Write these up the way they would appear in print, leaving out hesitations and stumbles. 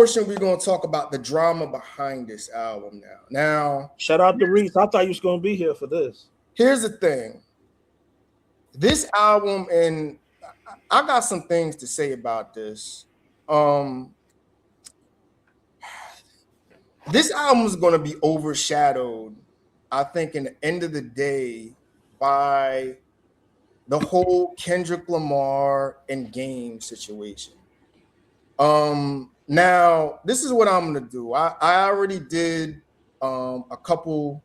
Portion, we're going to talk about the drama behind this album now. Shout out to Reese. I thought you was going to be here for this. Here's the thing. This album, and I got some things to say about this. This album is going to be overshadowed, I think, in the end of the day, by the whole Kendrick Lamar and Game situation. Now, this is what I'm going to do. I already did a couple.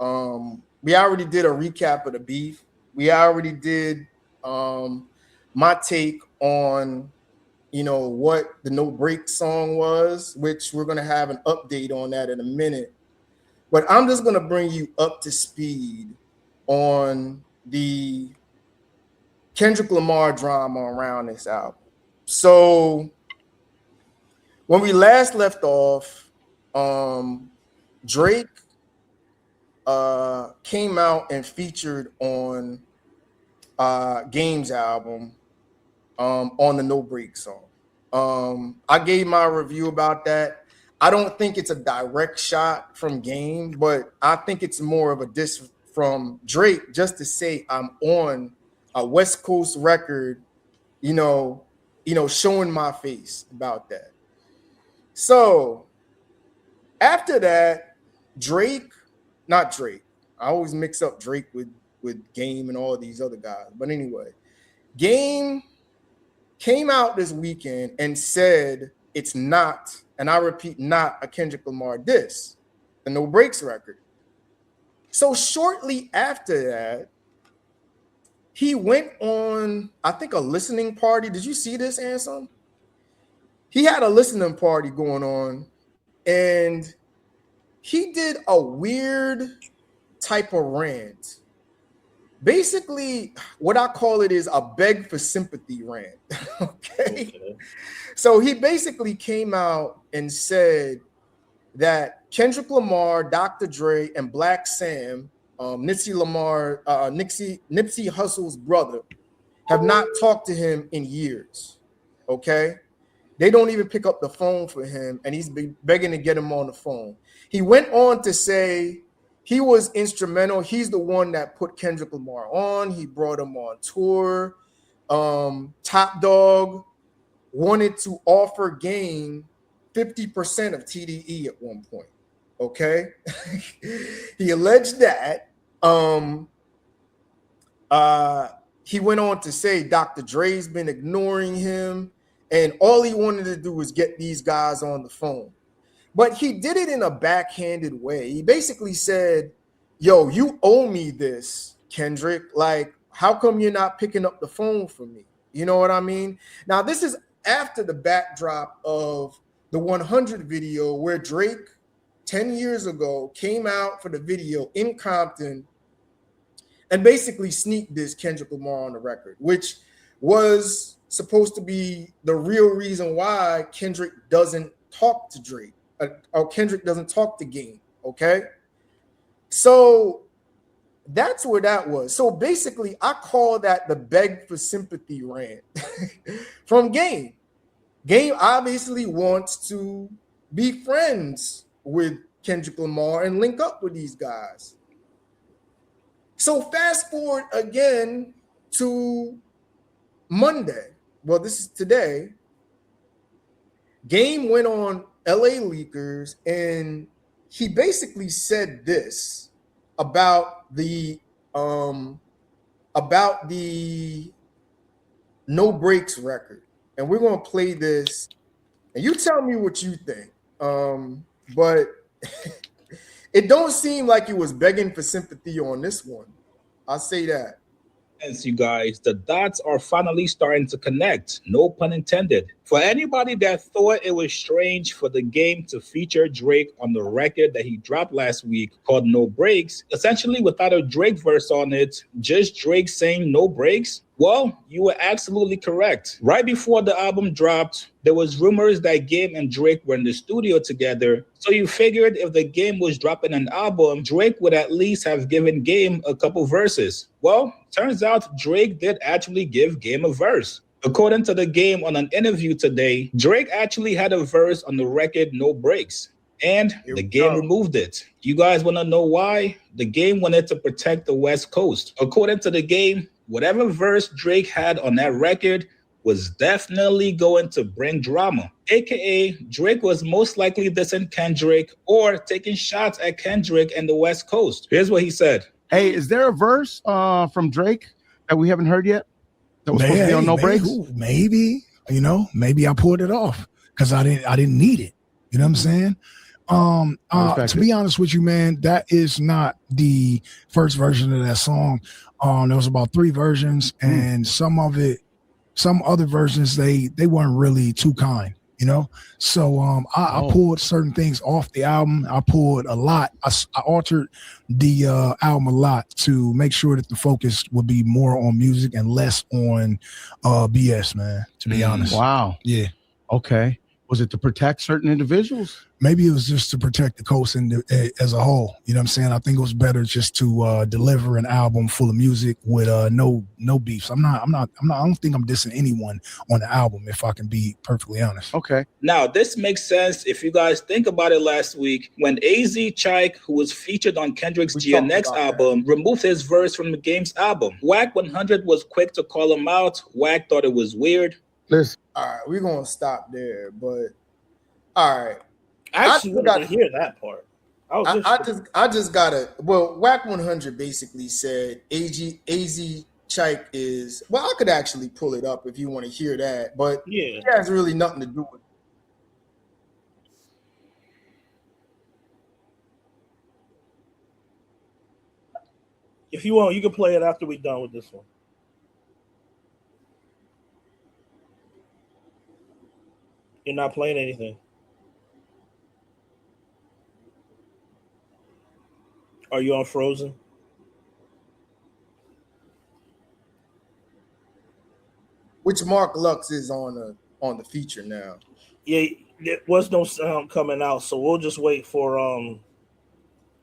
We already did a recap of the beef. We already did my take on, what the No Break song was, which we're going to have an update on that in a minute. But I'm just going to bring you up to speed on the Kendrick Lamar drama around this album. So when we last left off, Drake came out and featured on Game's album on the No Break song. I gave my review about that. I don't think it's a direct shot from Game, but I think it's more of a diss from Drake just to say I'm on a West Coast record, showing my face about that. So after that, not Drake. I always mix up Drake with Game and all these other guys. But anyway, Game came out this weekend and said it's not, and I repeat, not a Kendrick Lamar diss, the No Breaks record. So shortly after that, he went on, I think, a listening party. Did you see this, Anselm? He had a listening party going on, and he did a weird type of rant. Basically, what I call it is a beg for sympathy rant. Okay. So he basically came out and said that Kendrick Lamar, Dr. Dre, and Black Sam, Nipsey Hussle's brother, have not talked to him in years. Okay. They don't even pick up the phone for him, and he's begging to get him on the phone. He went on to say he was instrumental. He's the one that put Kendrick Lamar on. He brought him on tour. Top Dog wanted to offer Game 50% of TDE at one point. Okay. He alleged that. He went on to say Dr. Dre's been ignoring him, and all he wanted to do was get these guys on the phone. But he did it in a backhanded way. He basically said, yo, you owe me this, Kendrick. Like, how come you're not picking up the phone for me? You know what I mean? Now, this is after the backdrop of the 100 video where Drake, 10 years ago, came out for the video in Compton and basically sneak dissed Kendrick Lamar on the record, which was supposed to be the real reason why Kendrick doesn't talk to Drake, or Kendrick doesn't talk to Game, okay? So that's where that was. So basically, I call that the beg for sympathy rant from Game. Game obviously wants to be friends with Kendrick Lamar and link up with these guys. So fast forward again to Monday. Well, this is today. Game went on LA Leakers and he basically said this about the No Breaks record. And we're going to play this and you tell me what you think. But it don't seem like he was begging for sympathy on this one. I'll say that. Yes, you guys, the dots are finally starting to connect. No pun intended. For anybody that thought it was strange for the Game to feature Drake on the record that he dropped last week called No Breaks, essentially without a Drake verse on it, just Drake saying no breaks, well, you were absolutely correct. Right before the album dropped, there was rumors that Game and Drake were in the studio together. So you figured if the Game was dropping an album, Drake would at least have given Game a couple verses. Well, turns out Drake did actually give Game a verse. According to the game on an interview today, Drake actually had a verse on the record No Breaks, and the game removed it. You guys want to know why? The game wanted to protect the West Coast. According to the game, whatever verse Drake had on that record was definitely going to bring drama. AKA, Drake was most likely dissing Kendrick or taking shots at Kendrick and the West Coast. Here's what he said. Hey, is there a verse from Drake that we haven't heard yet? That was supposed to be on No Breaks? Maybe, maybe I pulled it off because I didn't need it. You know what I'm saying? To be honest with you, man, that is not the first version of that song. There was about 3 versions, and some other versions they weren't really too kind, So I pulled certain things off the album. I pulled a lot. I altered the album a lot to make sure that the focus would be more on music and less on BS, man, to be honest. Wow. Yeah. Okay. Was it to protect certain individuals? Maybe it was just to protect the coast as a whole. You know what I'm saying? I think it was better just to deliver an album full of music with no beefs. I don't think I'm dissing anyone on the album, if I can be perfectly honest. Okay. Now, this makes sense if you guys think about it last week when AZ Chike, who was featured on Kendrick's GNX album, removed his verse from the game's album. Wack 100 was quick to call him out. Wack thought it was weird. Listen. All right, we're going to stop there, but all right. I actually wanted to hear that part. I just gotta. Well, Wack 100 basically said AZ Chike is. Well, I could actually pull it up if you want to hear that, but it has really nothing to do with it. If you want, you can play it after we're done with this one. You're not playing anything. Are you on Frozen? Which Mark Lux is on the feature now. Yeah, there was no sound coming out, so we'll just wait for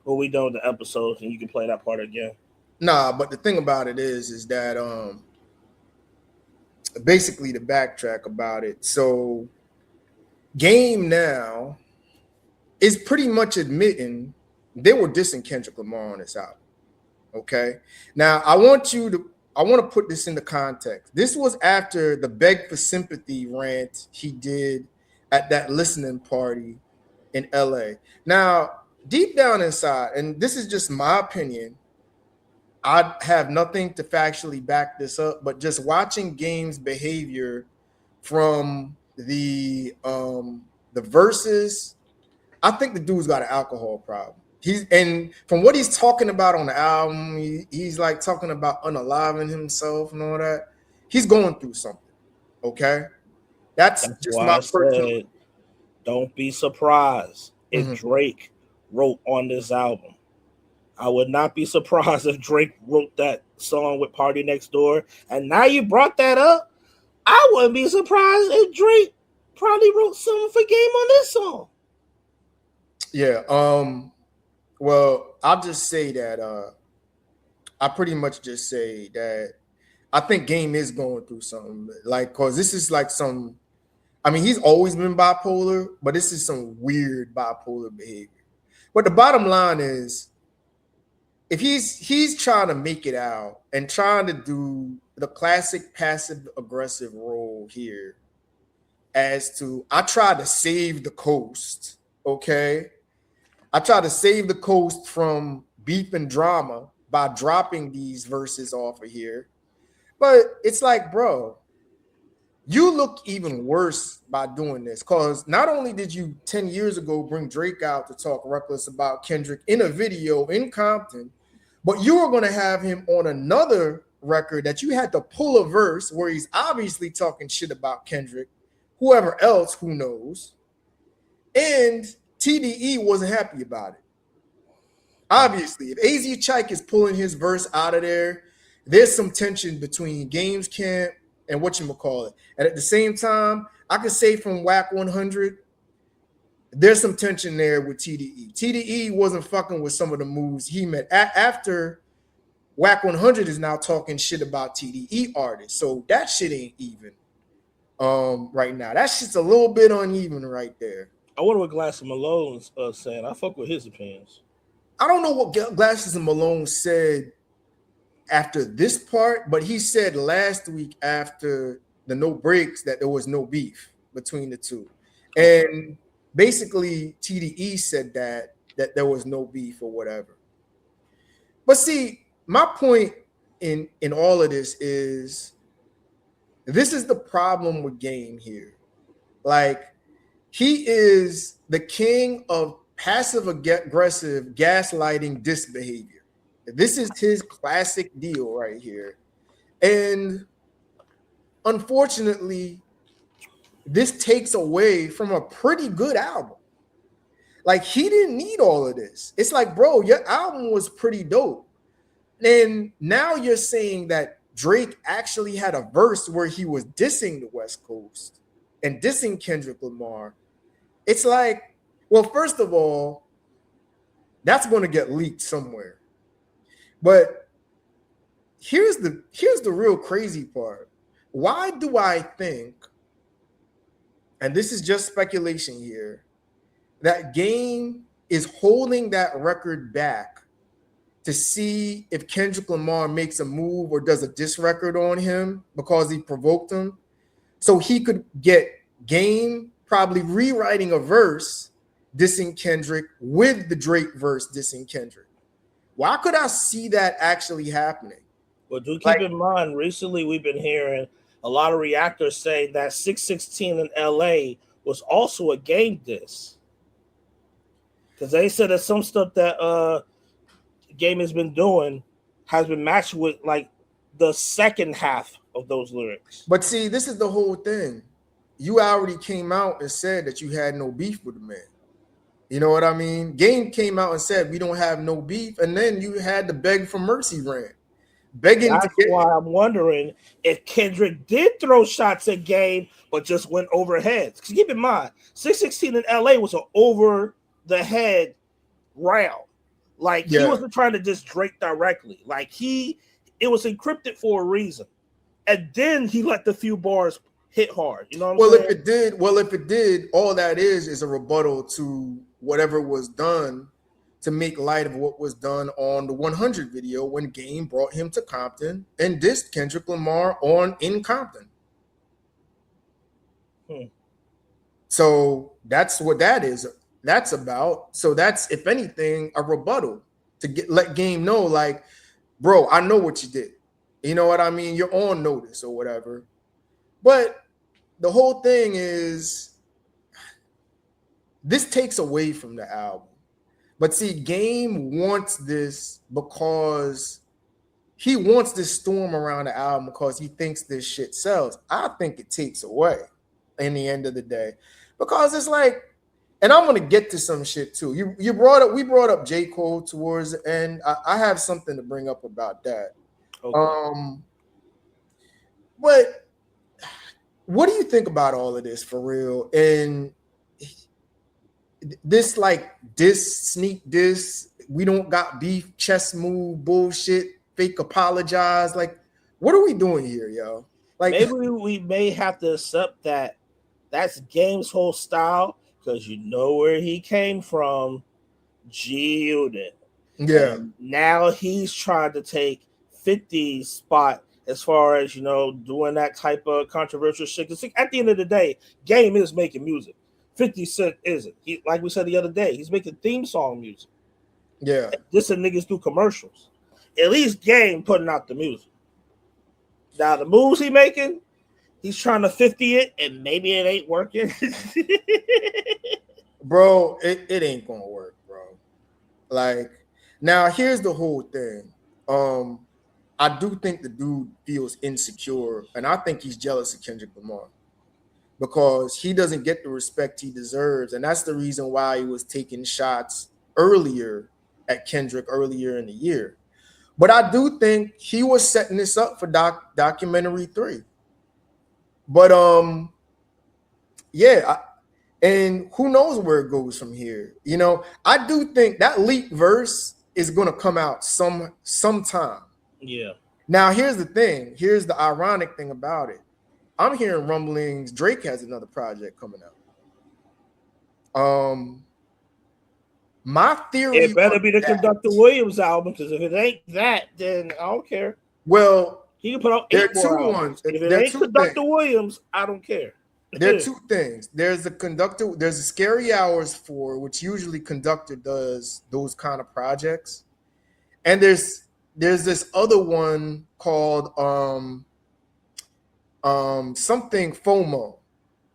when we done with the episodes and you can play that part again. Nah, but the thing about it is that basically the backtrack about it. So Game now is pretty much admitting they were dissing Kendrick Lamar on this album. Okay. Now I want to put this into context. This was after the Beg for Sympathy rant he did at that listening party in LA. Now, deep down inside, and this is just my opinion, I have nothing to factually back this up, but just watching Game's behavior from the verses, I think the dude's got an alcohol problem. And from what he's talking about on the album, he's like talking about unaliving himself and all that. He's going through something. Okay, that's just my personal. Don't be surprised if Drake wrote on this album. I would not be surprised if Drake wrote that song with Party Next Door. And now you brought that up, I wouldn't be surprised if Drake probably wrote something for Game on this song. Yeah. Well, I'll just say that I pretty much just say that I think Game is going through something, like, cause this is like some. I mean, he's always been bipolar, but this is some weird bipolar behavior. But the bottom line is, if he's trying to make it out and trying to do the classic passive aggressive role here, as to I tried to save the coast, okay. I try to save the coast from beef and drama by dropping these verses off of here. But it's like, bro, you look even worse by doing this, because not only did you 10 years ago bring Drake out to talk reckless about Kendrick in a video in Compton, but you were going to have him on another record that you had to pull a verse where he's obviously talking shit about Kendrick, whoever else, who knows, and TDE wasn't happy about it. Obviously, if AZ Chike is pulling his verse out of there, there's some tension between Games Camp and whatchamacallit. And at the same time, I could say from Wack 100, there's some tension there with TDE. TDE wasn't fucking with some of the moves he made. After Wack 100 is now talking shit about TDE artists. So that shit ain't even. right now. That's just a little bit uneven right there. I wonder what Glass of Malone's saying. I fuck with his opinions. I don't know what Glasses and Malone said after this part, but he said last week after the no breaks that there was no beef between the two. And basically TDE said that there was no beef or whatever. But see, my point in all of this is the problem with Game here. Like, he is the king of passive aggressive gaslighting diss behavior. This is his classic deal right here. And unfortunately, this takes away from a pretty good album. Like, he didn't need all of this. It's like, bro, your album was pretty dope. And now you're saying that Drake actually had a verse where he was dissing the West Coast and dissing Kendrick Lamar. It's like, well, first of all, that's going to get leaked somewhere. But here's the real crazy part. Why do I think, and this is just speculation here, that Game is holding that record back to see if Kendrick Lamar makes a move or does a diss record on him because he provoked him, so he could get Game probably rewriting a verse dissing Kendrick with the Drake verse dissing Kendrick? Why could I see that actually happening? Well, do keep in mind, recently we've been hearing a lot of reactors saying that 616 in LA was also a Game diss. Because they said that some stuff that Game has been doing has been matched with like the second half of those lyrics. But see, this is the whole thing. You already came out and said that you had no beef with the man. You know what I mean? Game came out and said we don't have no beef, and then you had to beg for mercy rant. Begging. That's why I'm wondering if Kendrick did throw shots at Game, but just went over heads. Because keep in mind, 616 in LA was an over the head round. Like, he wasn't trying to diss Drake directly. Like, it was encrypted for a reason. And then he let the few bars hit hard. You know what I'm saying? If it did, all that is a rebuttal to whatever was done to make light of what was done on the 100 video when Game brought him to Compton and dissed Kendrick Lamar in Compton. So that's what that's about. So that's, if anything, a rebuttal to let Game know, like, bro, I know what you did. You know what I mean? You're on notice or whatever. But the whole thing is, this takes away from the album. But see, Game wants this because he wants this storm around the album because he thinks this shit sells. I think it takes away in the end of the day, because it's like, and I'm gonna get to some shit too. We brought up J. Cole towards the end. I have something to bring up about that. Okay. But what do you think about all of this for real? And this sneak diss, we don't got beef, chess move bullshit, fake apologize. Like, what are we doing here, yo? Like, maybe we may have to accept that that's Game's whole style, because you know where he came from, G-Unit. Yeah. And now he's trying to take 50's spot as far as, doing that type of controversial shit. Because at the end of the day, Game is making music. 50 Cent isn't. He, like we said the other day, he's making theme song music. Yeah. This and niggas do commercials. At least Game putting out the music. Now the moves he making, he's trying to 50 it, and maybe it ain't working. Bro, it ain't gonna work, bro. Like, now here's the whole thing. I do think the dude feels insecure, and I think he's jealous of Kendrick Lamar because he doesn't get the respect he deserves, and that's the reason why he was taking shots earlier at Kendrick earlier in the year. But I do think he was setting this up for documentary 3. But and who knows where it goes from here. I do think that leaked verse is gonna come out sometime. Yeah. Now here's the thing. Here's the ironic thing about it. I'm hearing rumblings. Drake has another project coming out. My theory. It better be the Conductor Williams album, because if it ain't that, then I don't care. Well, he can put out 8 more albums. If it ain't Conductor Williams, I don't care. There are two things. There's a Scary Hours 4, which usually Conductor does those kind of projects. And there's this other one called something FOMO.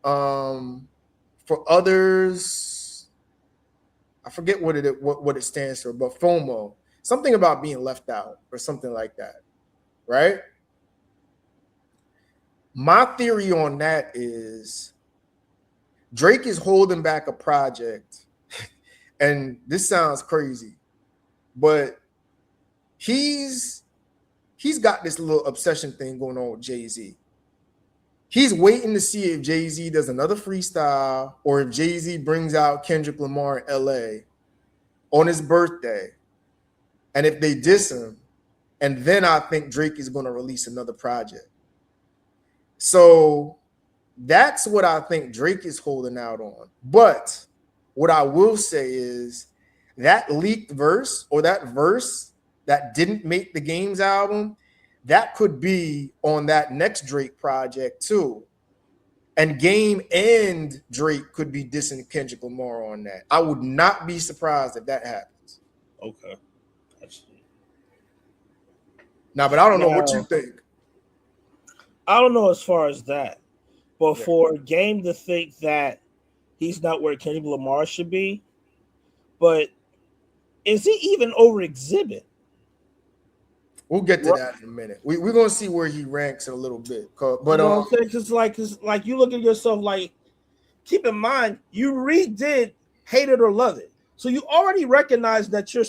For others, I forget what it stands for, but FOMO. Something about being left out or something like that. Right? My theory on that is Drake is holding back a project, and this sounds crazy, but he's got this little obsession thing going on with Jay-Z. He's waiting to see if Jay-Z does another freestyle or if Jay-Z brings out Kendrick Lamar in LA on his birthday, and if they diss him, and then I think Drake is going to release another project. So that's what I think Drake is holding out on. But what I will say is that leaked verse, or that verse that didn't make the Games album, that could be on that next Drake project too. And Game and Drake could be dissing Kendrick Lamar on that. I would not be surprised if that happens. Okay. Now, but I don't know what you think. I don't know as far as that, but for Game to think that he's not where Kendrick Lamar should be, but is he even over Exhibit? We'll get to that in a minute. We're gonna see where he ranks in a little bit. But you know what I'm saying? Cause like you look at yourself, like, keep in mind you redid Hate It or Love It. So you already recognize that you're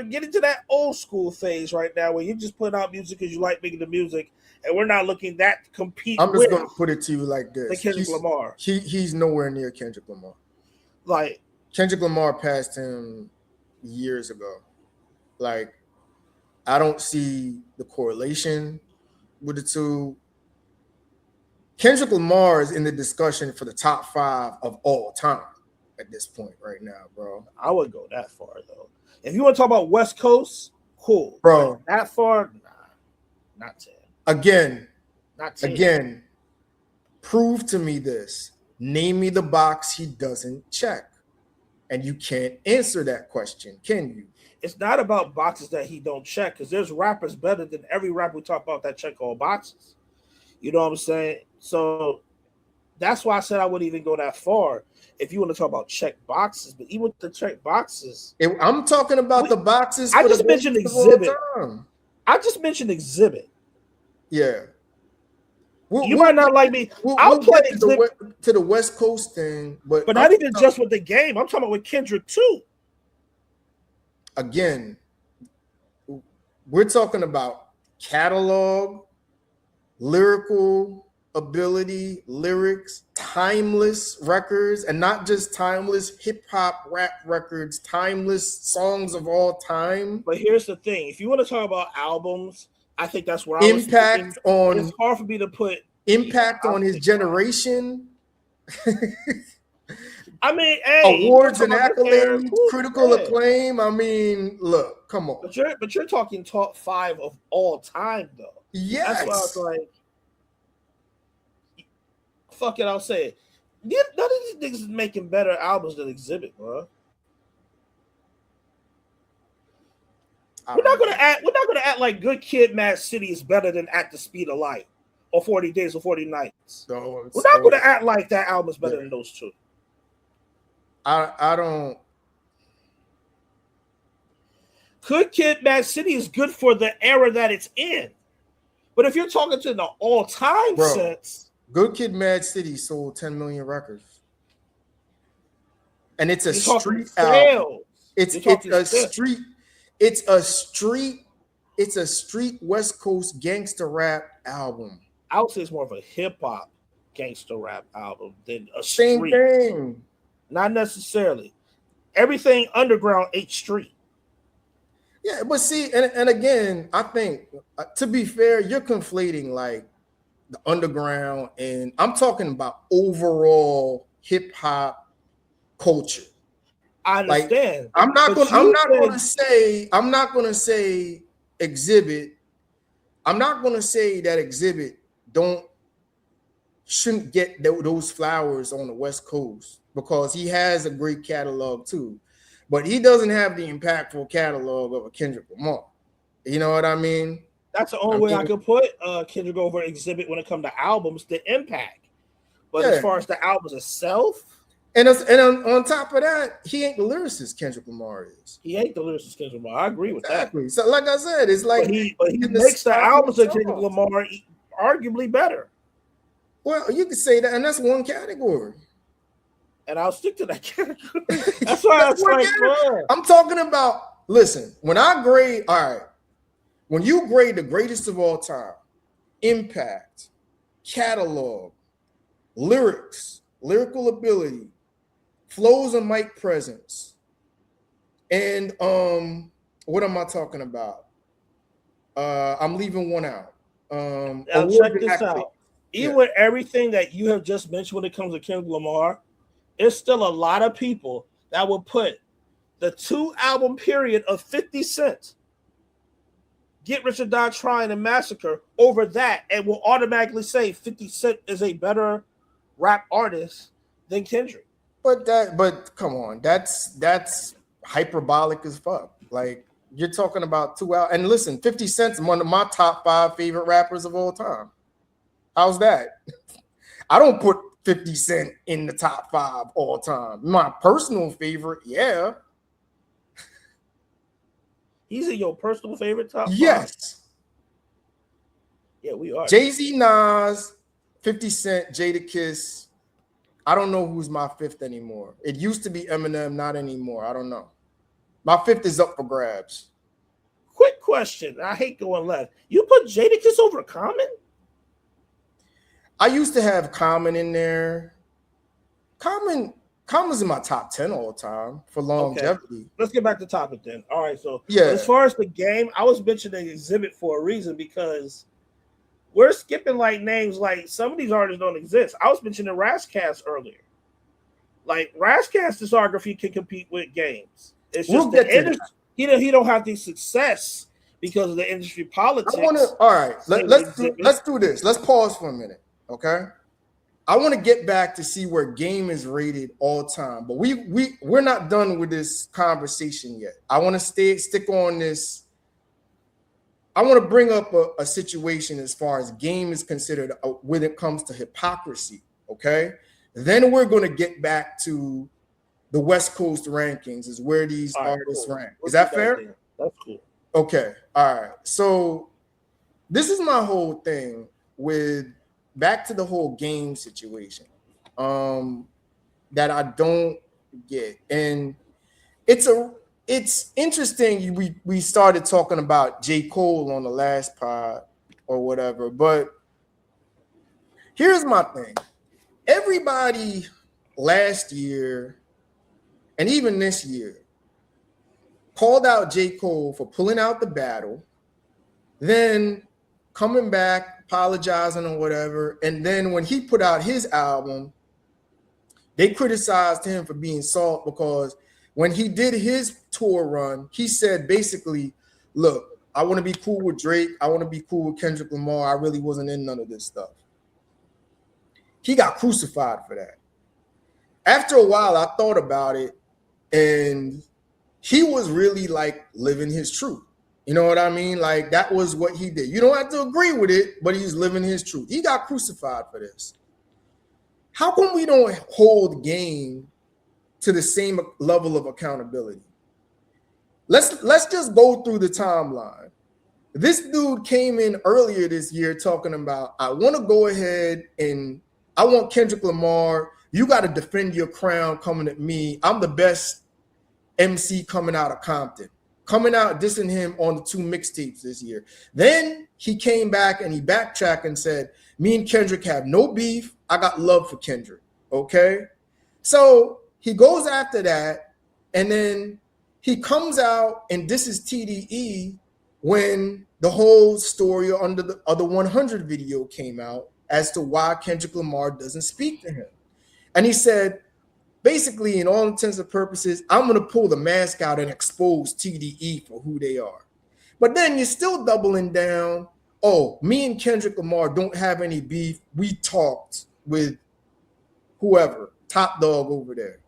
getting to that old school phase right now where you just put out music because you like making the music, and we're not looking that to compete. I'm just gonna put it to you like this: the Kendrick Lamar. He's nowhere near Kendrick Lamar. Like, Kendrick Lamar passed him years ago. Like, I don't see the correlation with the two. Kendrick Lamar is in the discussion for the top 5 of all time at this point right now, bro. I wouldn't go that far though. If you want to talk about West Coast, cool, bro. But that far, nah, not 10. Again, not 10. Again, prove to me this. Name me the box he doesn't check, and you can't answer that question, can you? It's not about boxes that he don't check, because there's rappers better than every rapper we talk about that check all boxes. You know what I'm saying? So that's why I said I wouldn't even go that far if you want to talk about check boxes. But even with the check boxes, I'm talking about the boxes. I just mentioned Exhibit. I just mentioned Exhibit. Yeah. You might not like me. I'll get to the West Coast thing, but not even just with the Game. I'm talking about with Kendrick too. Again, we're talking about catalog, lyrical ability, lyrics, timeless records, and not just timeless hip-hop rap records, timeless songs of all time. But here's the thing. If you want to talk about albums, I think that's where impact on. It's hard for me to put impact on his generation. I mean, hey, awards and accolades, critical acclaim. I mean, look, come on. But you're talking top 5 of all time, though. Yes. That's why I was like, fuck it, I'll say it. None of these niggas is making better albums than Exhibit, bro. We're not gonna act like Good Kid, Mad City is better than At the Speed of Light or 40 Days or 40 Nights. No, we're not gonna act like that album is better than those two. I don't. Good Kid, Mad City is good for the era that it's in, but if you're talking to the all-time sense. Good Kid, Mad City sold 10 million records, and it's a street album. It's a street West Coast gangster rap album. I would say it's more of a hip hop gangster rap album than a same street. Thing. Not necessarily. Everything underground ain't street. Yeah, but see, and again, I think to be fair, you're conflating like the underground, and I'm talking about overall hip hop culture. I understand. Like, I'm not gonna say Exhibit. I'm not gonna say that Exhibit shouldn't get those flowers on the West Coast, because he has a great catalog too, but he doesn't have the impactful catalog of a Kendrick Lamar. You know what I mean? That's the only way I could put Kendrick over Exhibit when it comes to albums, the impact. But as far as the albums itself, and on top of that, he ain't the lyricist Kendrick Lamar is. He ain't the lyricist Kendrick Lamar. I agree with that. So, like I said, it's like but he makes the albums of Kendrick Lamar arguably better. Well, you could say that, and that's one category. And I'll stick to that category. That's why I'm talking about. Listen, when I grade, all right. When you grade the greatest of all time, impact, catalog, lyrics, lyrical ability, flows and mic presence, and what am I talking about? I'm leaving one out. Now check this out. Even with everything that you have just mentioned when it comes to Kendrick Lamar, there's still a lot of people that will put the 2-album period of 50 Cent, Get Rich or Die Trying, and Massacre over that, and will automatically say 50 Cent is a better rap artist than Kendrick. But come on, that's hyperbolic as fuck. Like, you're talking about 2 hours. And listen, 50 Cent's one of my top 5 favorite rappers of all time. How's that? I don't put 50 Cent in the top 5 all time. My personal favorite, yeah. He's in your personal favorite top 5? Yes. Yeah, we are. Jay-Z, Nas, 50 Cent, Jadakiss. I don't know who's my 5th anymore. It used to be Eminem, not anymore. I don't know. My 5th is up for grabs. Quick question. I hate going left. You put Jadakiss over Common? I used to have Common in there. Common's in my top 10 all the time for longevity. Okay. Let's get back to topic then. All right, so as far as the game, I was mentioning Exhibit for a reason, because we're skipping like names like some of these artists don't exist. I was mentioning Razzcast earlier. Like, Razzcast discography can compete with games. It's just the industry. He don't have the success because of the industry politics. All right, let's do this. Let's pause for a minute. Okay, I want to get back to see where game is rated all time, but we're not done with this conversation yet. I want to stick on this. I want to bring up a situation as far as game is considered when it comes to hypocrisy. Okay, then we're going to get back to the West Coast rankings, is where these artists rank. Is that fair? That's cool. Okay, all right. So this is my whole thing with. Back to the whole game situation that I don't get. And it's interesting. We started talking about J. Cole on the last pod or whatever, but here's my thing. Everybody last year and even this year called out J. Cole for pulling out the battle, then coming back, apologizing or whatever. And then when he put out his album, they criticized him for being soft, because when he did his tour run, he said basically, look, I want to be cool with Drake. I want to be cool with Kendrick Lamar. I really wasn't in none of this stuff. He got crucified for that. After a while, I thought about it, and he was really like living his truth. You know what I mean? Like, that was what he did. You don't have to agree with it, but he's living his truth. He got crucified for this. How come we don't hold game to the same level of accountability? Let's just go through the timeline. This dude came in earlier this year talking about, I want to go ahead and I want Kendrick Lamar. You got to defend your crown coming at me. I'm the best MC coming out of Compton. Coming out dissing him on the 2 mixtapes this year. Then he came back and he backtracked and said, me and Kendrick have no beef. I got love for Kendrick. Okay. So he goes after that, and then he comes out and disses TDE when the whole story under the 100 video came out. as to why Kendrick Lamar doesn't speak to him. And he said, basically, in all intents and purposes, I'm going to pull the mask out and expose TDE for who they are. But then you're still doubling down. Oh, me and Kendrick Lamar don't have any beef. We talked with whoever, Top Dog over there.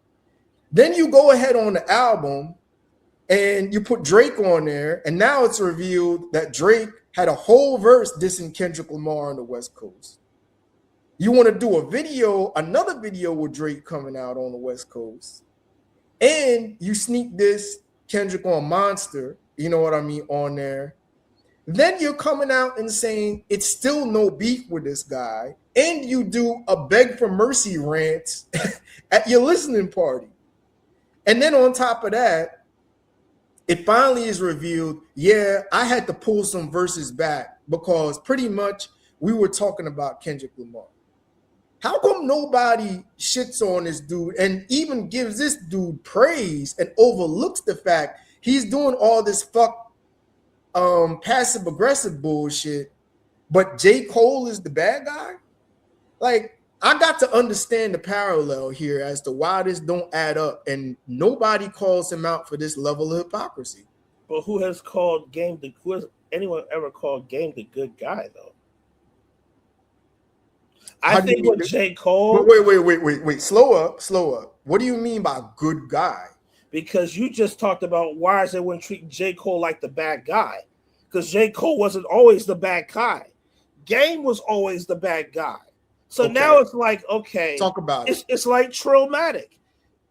Then you go ahead on the album and you put Drake on there, and now it's revealed that Drake had a whole verse dissing Kendrick Lamar on the West Coast. You want to do a video, another video with Drake coming out on the West Coast, and you sneak this Kendrick on Monster, you know what I mean, on there. Then you're coming out and saying it's still no beef with this guy, and you do a beg for mercy rant at your listening party. And then on top of that, it finally is revealed, yeah, I had to pull some verses back because pretty much we were talking about Kendrick Lamar. How come nobody shits on this dude and even gives this dude praise and overlooks the fact he's doing all this passive aggressive bullshit, but J. Cole is the bad guy? Like, I got to understand the parallel here as to why this don't add up, and nobody calls him out for this level of hypocrisy. But who has anyone ever called Game the good guy though? I think with J. Cole. Wait. Slow up. What do you mean by good guy? Because you just talked about why is everyone treating J. Cole like the bad guy? Because J. Cole wasn't always the bad guy. Game was always the bad guy. So now it's like, okay, talk about it. It's like Trillmatic.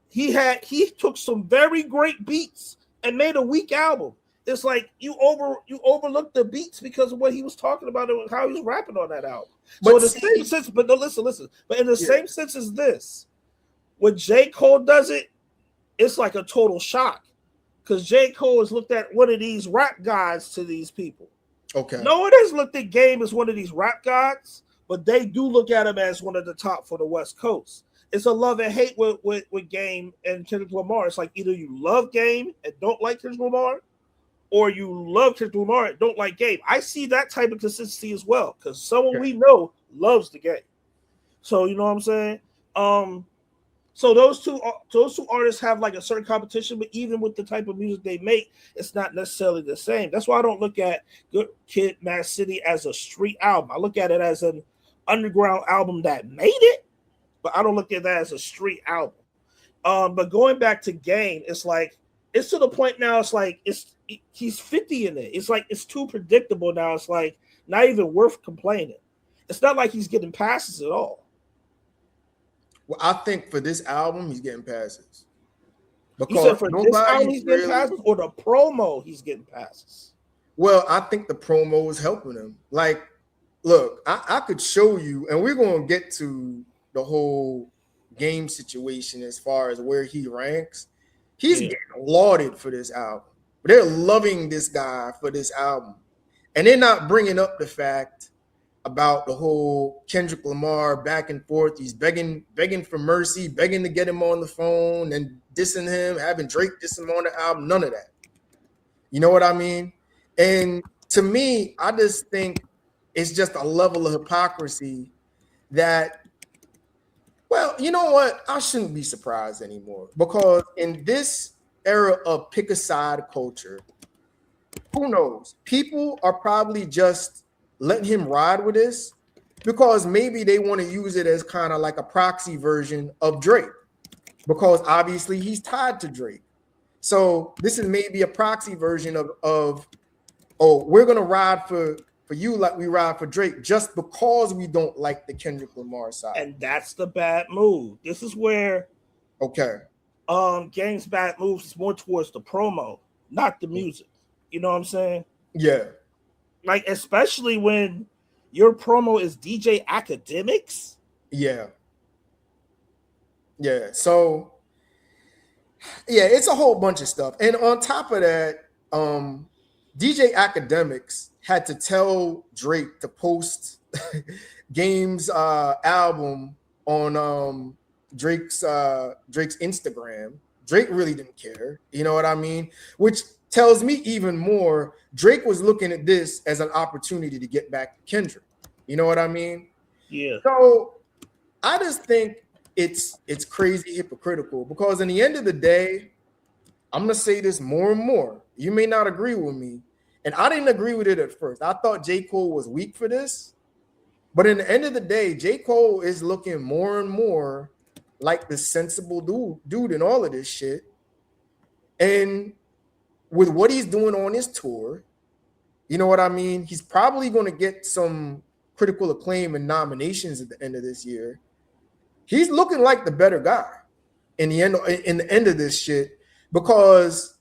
He took some very great beats and made a weak album. It's like you overlooked the beats because of what he was talking about and how he was rapping on that album. But so in the same sense, but no, listen. But in the same sense as this, when J. Cole does it, it's like a total shock. Because J. Cole has looked at one of these rap gods to these people. Okay. No one has looked at Game as one of these rap gods, but they do look at him as one of the top for the West Coast. It's a love and hate with Game and Kendrick Lamar. It's like either you love Game and don't like Kendrick Lamar, or you love Kendrick Lamar and don't like Game. I see that type of consistency as well, because someone we know loves the Game. So you know what I'm saying? So those two artists have like a certain competition, but even with the type of music they make, it's not necessarily the same. That's why I don't look at Good Kid, Mad City as a street album. I look at it as an underground album that made it, but I don't look at that as a street album. But going back to Game, it's like it's to the point now. It's like he's 50 in it. It's like it's too predictable now. It's like not even worth complaining. It's not like he's getting passes at all. Well, I think for this album, he's getting passes. Because you said for this album, he's getting passes, or the promo, he's getting passes? Well, I think the promo is helping him. Like, look, I could show you, and we're going to get to the whole Game situation as far as where he ranks. He's getting lauded for this album. They're loving this guy for this album. And they're not bringing up the fact about the whole Kendrick Lamar back and forth. He's begging for mercy, begging to get him on the phone and dissing him, having Drake diss him on the album. None of that. You know what I mean? And to me, I just think it's just a level of hypocrisy that, well, you know what? I shouldn't be surprised anymore, because in this era of pick a side culture, who knows? People are probably just letting him ride with this because maybe they want to use it as kind of like a proxy version of Drake, because obviously he's tied to Drake. So this is maybe a proxy version of oh, we're going to ride for you like we ride for Drake just because we don't like the Kendrick Lamar side. And that's the bad move. This is where Game's bad moves is more towards the promo, not the music. You know what I'm saying? Yeah. Like, especially when your promo is DJ Academics. Yeah. Yeah. So, yeah, it's a whole bunch of stuff. And on top of that, DJ Academics had to tell Drake to post Game's album on Drake's Instagram. Drake really didn't care. You know what I mean? Which tells me even more, Drake was looking at this as an opportunity to get back to Kendrick. You know what I mean? Yeah. So I just think it's crazy hypocritical because in the end of the day, I'm gonna say this more and more. You may not agree with me, and I didn't agree with it at first. I thought J. Cole was weak for this, but in the end of the day, J. Cole is looking more and more like the sensible dude in all of this shit. And with what he's doing on his tour, you know what I mean? He's probably going to get some critical acclaim and nominations at the end of this year. He's looking like the better guy in the end of this shit, because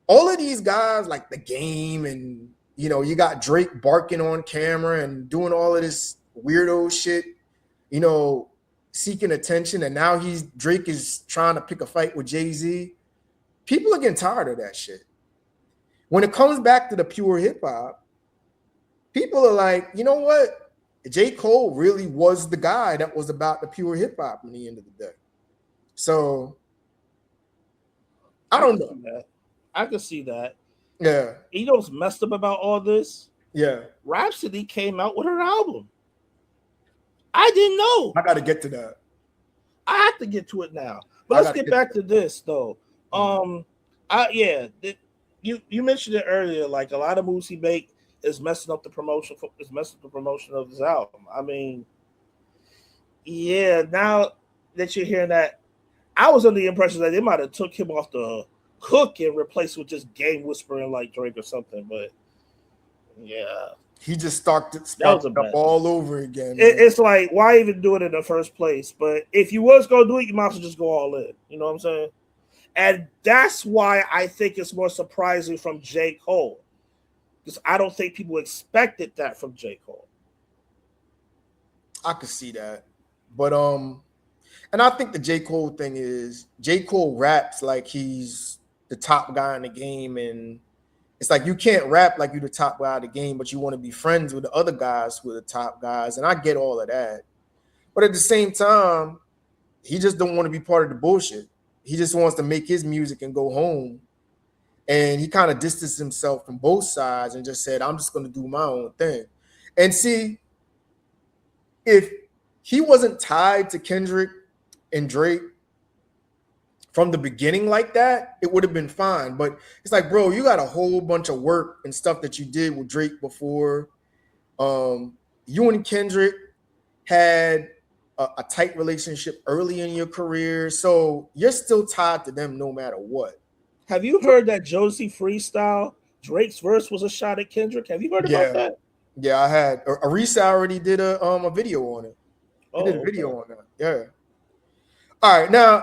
all of these guys like The Game, and you got Drake barking on camera and doing all of this weirdo shit, seeking attention, and now Drake is trying to pick a fight with Jay-Z. People are getting tired of that shit. When it comes back to the pure hip hop, people are like, you know what? J. Cole really was the guy that was about the pure hip hop in the end of the day. So I don't know. I can see that. Yeah. You know what's messed up about all this? Yeah. Rhapsody came out with her album. I didn't know. I got to get to that. I have to get to it now. But let's get back to this though. You mentioned it earlier. Like a lot of moves he make is messing up the promotion. Of his album. I mean, yeah. Now that you're hearing that, I was under the impression that they might have took him off the hook and replaced with just game whispering like Drake or something. But yeah, he just started up all over again. It's like, why even do it in the first place? But if you was gonna do it, you might as well just go all in. You know what I'm saying? And that's why I think it's more surprising from J. Cole, because I don't think people expected that from J. Cole. I could see that, but and I think the J. Cole thing is J. Cole raps like he's the top guy in the game, and it's like you can't rap like you're the top guy in the game, but you want to be friends with the other guys who are the top guys, and I get all of that. But at the same time, he just don't want to be part of the bullshit. He just wants to make his music and go home. And he kind of distanced himself from both sides and just said, I'm just going to do my own thing. And see, if he wasn't tied to Kendrick and Drake from the beginning like that, it would have been fine. But it's like, bro, you got a whole bunch of work and stuff that you did with Drake before. You and Kendrick had a tight relationship early in your career, so you're still tied to them no matter what. Have you heard that Josie freestyle? Drake's verse was a shot at Kendrick. Have you heard about that? Yeah, I had. Arisa already did a video on it. He did a video on that. Yeah. All right, now